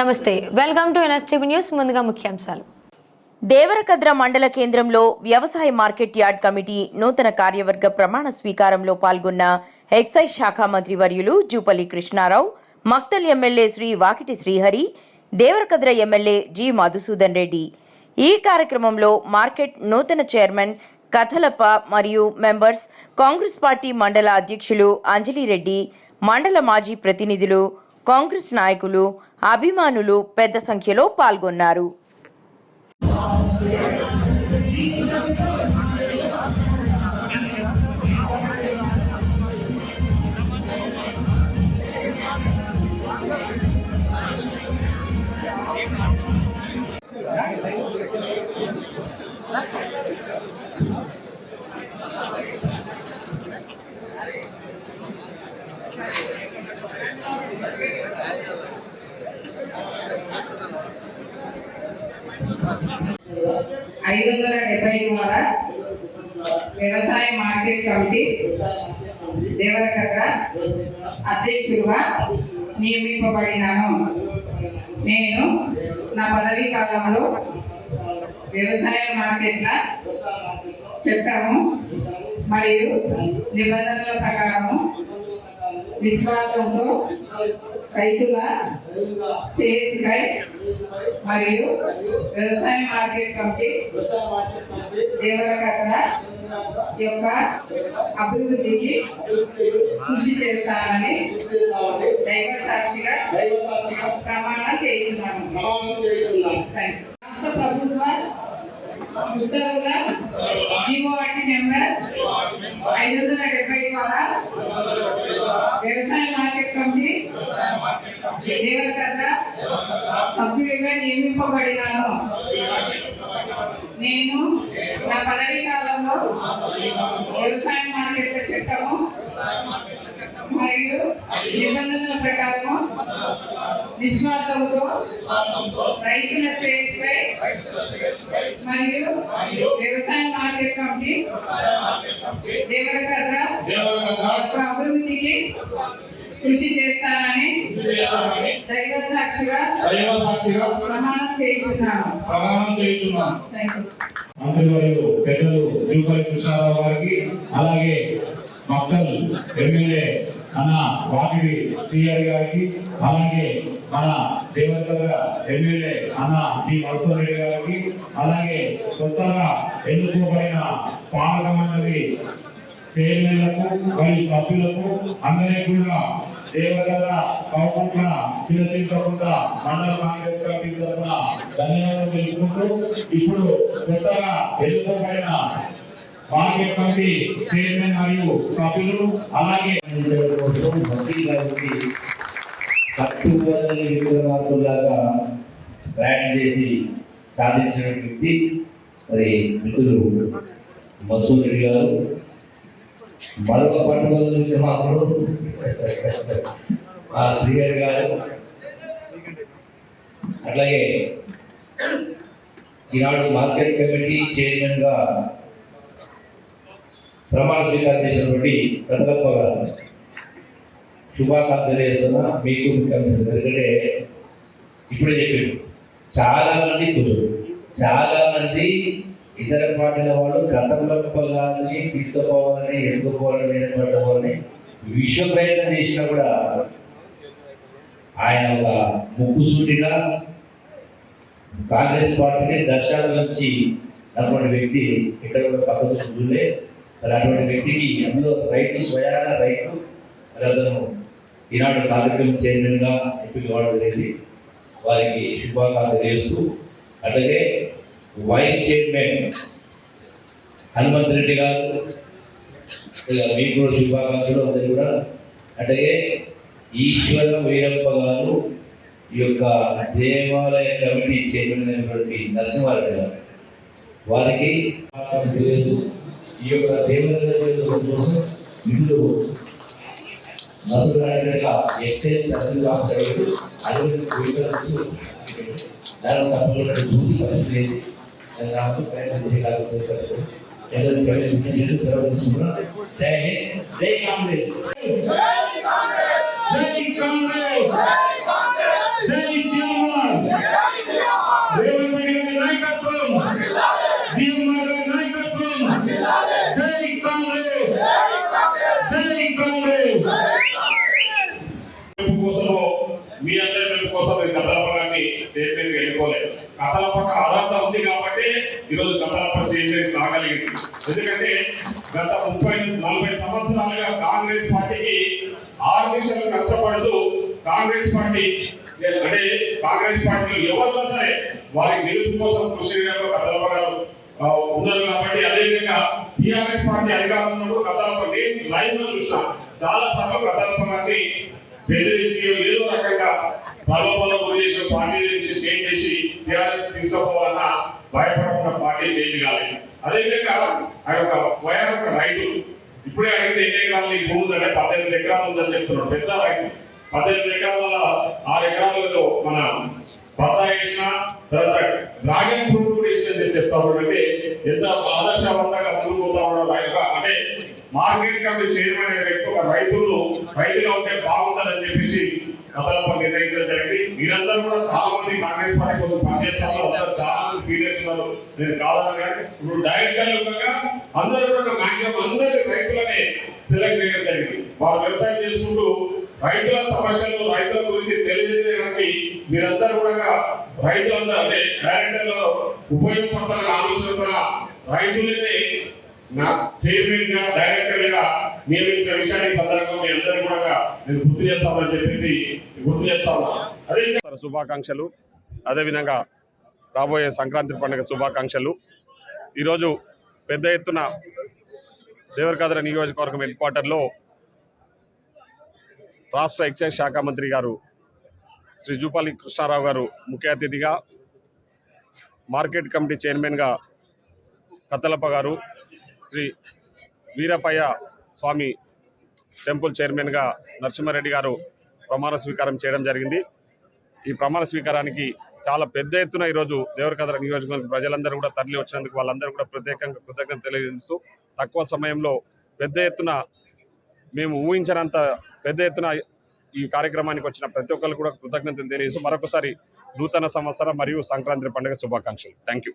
నమస్తే, welcome to NSTV news. ముందుగా ముఖ్యాంశాలు. దేవరకద్ర మండల కేంద్రంలో వ్యవసాయ మార్కెట్ యార్డ్ కమిటీ నూతన కార్యవర్గ ప్రమాణ స్వీకారంలో పాల్గొన్న ఎక్సైజ్ శాఖ మంత్రి వర్యులు Jupally Krishnarao, Makthal MLA Shri Vakiti Srihari, Devarakadra MLA G Madhusudan Reddy. ఈ కార్యక్రమంలో మార్కెట్ నూతన చైర్మన్ కథలప్ప మరియు మెంబర్స్, కాంగ్రెస్ పార్టీ మండల అధ్యక్షులు అంజలిరెడ్డి, మండల మాజీ ప్రతినిధులు, కాంగ్రెస్ నాయకులు, అభిమానులు పెద్ద సంఖ్యలో పాల్గొన్నారు. ద్వారా వ్యవసాయ మార్కెట్ కమిటీ దేవరకద్ర అధ్యక్షులుగా నియమింపబడినాను. నేను నా పదవీ కాలంలో వ్యవసాయ మార్కెట్ల చట్టము మరియు నిబంధనల ప్రకారము నిస్వార్థంతో రైతుల శ్రేయస్సుకై మరియు వ్యవసాయ మార్కెట్ కమిటీ దేవరకద్ర యొక్క అభివృద్ధికి కృషి చేస్తానని దైవ సాక్షిగా ప్రమాణం చేస్తున్నాను. రాష్ట్ర ప్రభుత్వ ఉత్తర్వుల జీవోవాటి నెంబర్ 570 ద్వారా వ్యవసాయ మార్కెట్ కమిటీ దేవరకద్ర సభ్యుడిగా నియమింపబడినాను. నేను నా పదవీ కాలంలో వ్యవసాయ మార్కెట్ల చట్టము మరియు నిబంధనల ప్రకారము నిస్వార్థంతో రైతుల శ్రేయస్సుకై మరియు వ్యవసాయ మార్కెట్ కమిటీ దేవరకద్ర యొక్క అభివృద్ధికి కృషి చేస్తానని దైవ సాక్షిగా ప్రమాణం చేయించున్నాను. మంత్రివర్యులు పెద్దలు జూపల్లి కృష్ణారావు గారికి, అలాగే మక్తల్ ఎమ్మెల్యే అన్న వాకిటి శ్రీహరి గారికి, అలాగే మన దేవరకద్ర ఎమ్మెల్యే అన్న జి మధుసూదన్ రెడ్డి గారికి, అలాగే కొత్తగా ఎన్నుకోబడిన పాలక మండలి చైర్మన్లకు మరియు సభ్యులకు అందరికీ కూడా దేవరకద్ర కౌకుంట్ల చిరచింతకుండా మండల కాంగ్రెస్ కమిటీ తరఫున ధన్యవాదాలు తెలుపుకుంటూ, ఇప్పుడు కొత్తగా ఎన్నుకోబడిన మార్కెట్ కమిటీ చైర్మన్ మరియు సభ్యులు, అలాగే విక్రమార్కులాగా ప్రయాణం చేసి సాధించిన వ్యక్తి మరి మిత్రులు మధుసూదన్ రెడ్డి గారు. మరొక పండుగ విక్రమార్కుడు శ్రీహరి గారు. అట్లాగే ఈనాడు మార్కెట్ కమిటీ చైర్మన్ గా ప్రమాణ స్వీకారం చేసినటువంటి కథలప్ప గారు శుభాకాంక్షలు తెలియజేస్తున్నా. మీకు ఎందుకంటే ఇప్పుడే చెప్పారు, చాలా మంది ఇతర పార్టీల వాళ్ళు కథలప్ప గారిని తీసుకుపోవాలని ఎన్నుకోవాలని విశ్వ ప్రయత్నం చేసినా కూడా ఆయన ఒక ముక్కుసూటిగా కాంగ్రెస్ పార్టీని దర్శనం నుంచి అటువంటి వ్యక్తి ఇక్కడ కూడా పక్కకు చూడలే. మరి అటువంటి వ్యక్తికి అందులో రైతు స్వయాన రైతు అతను ఈనాడు కార్యక్రమం చైర్మన్గా ఎంపిక కావడం జరిగింది. వారికి శుభాకాంక్షలు తెలియజేస్తూ, అలాగే వైస్ చైర్మన్ హనుమంత్ రెడ్డి గారు మీకు కూడా శుభాకాంక్షలు అందరూ కూడా. అలాగే ఈశ్వర వీరప్ప గారు ఈ యొక్క దేవాలయ కమిటీ చైర్మన్ అయినటువంటి నరసింహారెడ్డి గారు, వారికి తెలియదు. ఈ యొక్క దేవాలయ కోసం ఇందులో మసూరాడిగా ఎక్సైజ్ సభ్యులు అరవై చూసి పరిస్థితి చేసి ప్రయత్నం చేయగలుగుతారు. జై కాంగ్రెస్. జై కాంగ్రెస్. జై రేవంత్ రెడ్డి గారి నాయకత్వం, జీవన్మోహన్ రెడ్డి నాయకత్వం. జై కాంగ్రెస్, జై కాంగ్రెస్. కోసము మీ అందరి కోసం కథలపగాన్ని చైర్మన్ వెళ్ళిపోలేదు. కథలపక్క అర్హత ఉంది కాబట్టి ఈరోజు కథలప చైర్మన్ రాగలిగింది. ఎందుకంటే గత 30-40 సంవత్సరాలుగా కాంగ్రెస్ పార్టీకి ఆర్మిషన్లు కష్టపడుతూ కాంగ్రెస్ పార్టీ అంటే కాంగ్రెస్ పార్టీలో ఎవరిలో సరే వారి గెలుపు కోసం కృషి చేయడంలో కథలపగారు ఉన్నారు. కాబట్టి అదేవిధంగా టీఆర్ఎస్ పార్టీ అధికారంలో ఉన్నప్పుడు కథలప నేను లైవ్ లో చూసిన చాలా సార్లు కథలపగాన్ని బెదిరించి ఏదో రకంగా ప్రలోభాలు గురి చేసిన పార్టీ నుంచి చేంజ్ చేసి టీఆర్ఎస్ తీసుకోవాలన్నా భయపడకుండా పార్టీ చేంజ్ కాలేదు. అదేవిధంగా ఆయన ఒక స్వయం ఒక రైతు ఇప్పుడే అడిగితే ఎన్ని ఎకరాలు నీకు భూమి ఉందంటే 18 ఎకరాలు ఉందని చెప్తున్నాడు. పెద్ద రైతు 18 ఎకరాల 6 ఎకరాలలో మన పత్తా వేసిన తర్వాత డ్రాగన్ ఫ్రూట్ కూడా వేసిన చెప్తా ఉన్నాడంటే ఎంత ఆదర్శవంతంగా ముందుకు పోతా ఉన్నాడు. అంటే మార్కెట్ కమిటీ చైర్మన్ అనే వ్యక్తి ఒక రైతుగా ఉంటే బాగుంటుందని చెప్పేసి కథలపై నిర్ణయించడం జరిగింది. మీరందరూ కూడా చాలా మంది కాంగ్రెస్ పార్టీ కోసం పనిచేస్తారు, చాలా మంది సీనియర్స్ ఉన్నారు. నేను కాదని కానీ ఇప్పుడు డైరెక్టర్ అందరూ కూడా మాక్సిమం అందరి రైతులనే సెలెక్ట్ చేయడం జరిగింది. వారు వ్యవసాయం చేసుకుంటూ రైతుల సమస్యలు రైతుల గురించి తెలియజేయడానికి మీరందరూ కూడా రైతులందరూ అంటే డైరెక్టర్లో ఉపయోగపడతారని ఆలోచనతో రైతులనే చైర్మన్ గా డైరెక్టర్ గా నియమించిన విషయానికి సందర్భంగా మీ అందరూ కూడా నేను గుర్తు చేస్తామని చెప్పేసి గుర్తు చేస్తాము. అదే శుభాకాంక్షలు. అదేవిధంగా రాబోయే సంక్రాంతి పండుగ శుభాకాంక్షలు. ఈరోజు పెద్ద ఎత్తున దేవరకద్ర నియోజకవర్గం హెడ్ క్వార్టర్లో రాష్ట్ర ఎక్సైజ్ శాఖ మంత్రి గారు శ్రీ జూపల్లి కృష్ణారావు గారు ముఖ్య అతిథిగా, మార్కెట్ కమిటీ చైర్మన్గా కథలప గారు, శ్రీ వీరపయ్య స్వామి టెంపుల్ చైర్మన్గా నరసింహారెడ్డి గారు ప్రమాణ స్వీకారం చేయడం జరిగింది. ఈ ప్రమాణ స్వీకారానికి చాలా పెద్ద ఎత్తున ఈరోజు దేవరకద్ర నియోజకవర్గ ప్రజలందరూ కూడా తరలి వచ్చినందుకు వాళ్ళందరూ కూడా ప్రత్యేకంగా కృతజ్ఞత తెలియజేస్తూ తక్కువ సమయంలో పెద్ద ఎత్తున మేము ఊహించినంత పెద్ద ఎత్తున ఈ కార్యక్రమానికి వచ్చిన ప్రతి ఒక్కరు కూడా కృతజ్ఞతలు తెలియజేస్తూ మరొకసారి నూతన సంవత్సరం మరియు సంక్రాంతి పండుగ శుభాకాంక్షలు. Thank you.